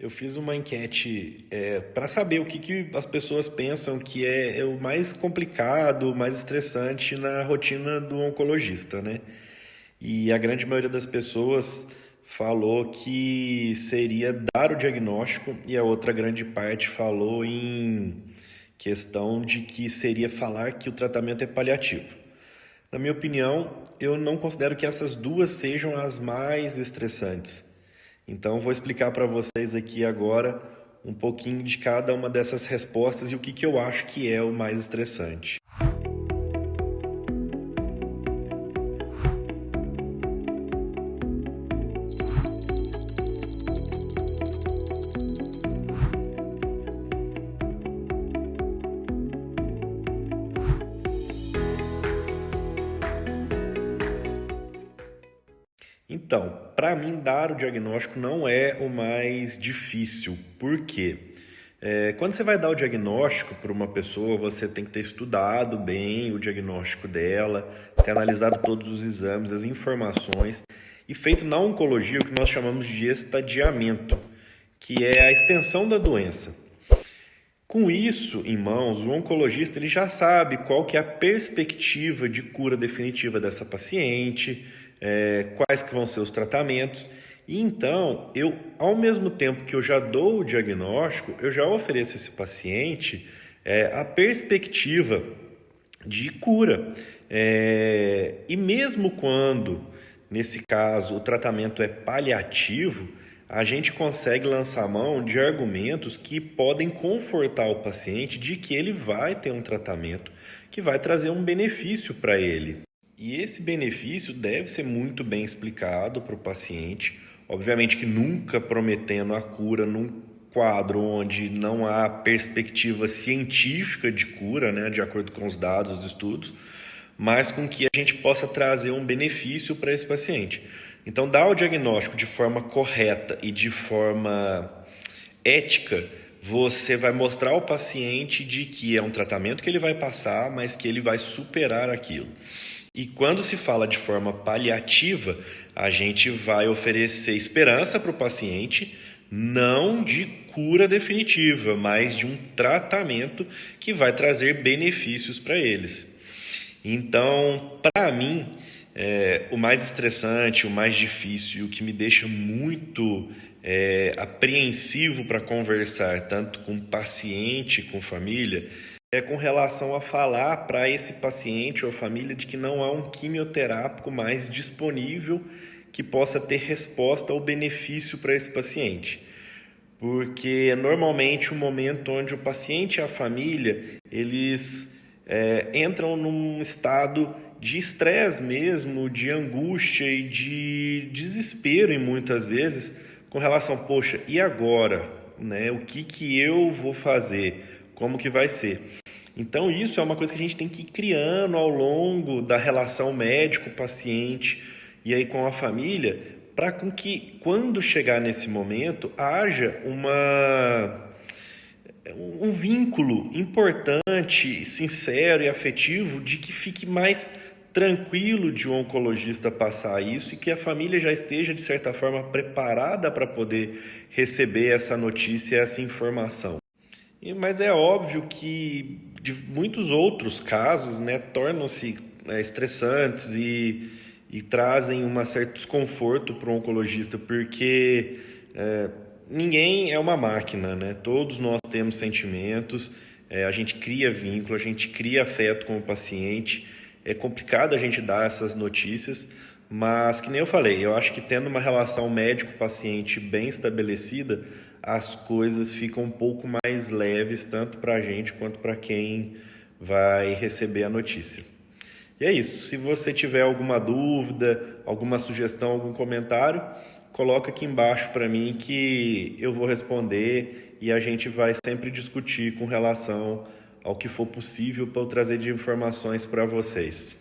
Eu fiz uma enquete para saber o que as pessoas pensam que é o mais complicado, o mais estressante na rotina do oncologista, né? E a grande maioria das pessoas falou que seria dar o diagnóstico e a outra grande parte falou em questão de que seria falar que o tratamento é paliativo. Na minha opinião, eu não considero que essas duas sejam as mais estressantes. Então, vou explicar para vocês aqui agora um pouquinho de cada uma dessas respostas e o que eu acho que é o mais estressante. Então, para mim, dar o diagnóstico não é o mais difícil. Por quê? Quando você vai dar o diagnóstico para uma pessoa, você tem que ter estudado bem o diagnóstico dela, ter analisado todos os exames, as informações e feito na oncologia o que nós chamamos de estadiamento, que é a extensão da doença. Com isso em mãos, o oncologista ele já sabe qual que é a perspectiva de cura definitiva dessa paciente, quais que vão ser os tratamentos. E então, ao mesmo tempo que eu já dou o diagnóstico, eu já ofereço a esse paciente a perspectiva de cura. E mesmo quando, nesse caso, o tratamento é paliativo, a gente consegue lançar mão de argumentos que podem confortar o paciente de que ele vai ter um tratamento que vai trazer um benefício para ele. E esse benefício deve ser muito bem explicado para o paciente, obviamente que nunca prometendo a cura num quadro onde não há perspectiva científica de cura, né, de acordo com os dados dos estudos, mas com que a gente possa trazer um benefício para esse paciente. Então, dar o diagnóstico de forma correta e de forma ética, você vai mostrar ao paciente de que é um tratamento que ele vai passar, mas que ele vai superar aquilo. E quando se fala de forma paliativa, a gente vai oferecer esperança para o paciente, não de cura definitiva, mas de um tratamento que vai trazer benefícios para eles. Então, para mim, o mais estressante, o mais difícil, o que me deixa muito apreensivo para conversar, tanto com paciente, com família, é com relação a falar para esse paciente ou família de que não há um quimioterápico mais disponível que possa ter resposta ou benefício para esse paciente. Porque é normalmente o momento onde o paciente e a família, eles entram num estado de estresse mesmo, de angústia e de desespero, em muitas vezes, com relação, poxa, e agora? Né? O que eu vou fazer? Como que vai ser? Então, isso é uma coisa que a gente tem que ir criando ao longo da relação médico-paciente e aí com a família, para com que, quando chegar nesse momento, haja um vínculo importante, sincero e afetivo de que fique mais tranquilo de um oncologista passar isso e que a família já esteja, de certa forma, preparada para poder receber essa notícia, essa informação. Mas é óbvio que de muitos outros casos, né, tornam-se estressantes e trazem um certo desconforto para o oncologista, porque ninguém é uma máquina, né? Todos nós temos sentimentos, a gente cria vínculo, a gente cria afeto com o paciente. É complicado a gente dar essas notícias, mas que nem eu falei, eu acho que tendo uma relação médico-paciente bem estabelecida, as coisas ficam um pouco mais leves, tanto para a gente quanto para quem vai receber a notícia. E é isso. Se você tiver alguma dúvida, alguma sugestão, algum comentário, coloca aqui embaixo para mim que eu vou responder e a gente vai sempre discutir com relação ao que for possível para eu trazer de informações para vocês.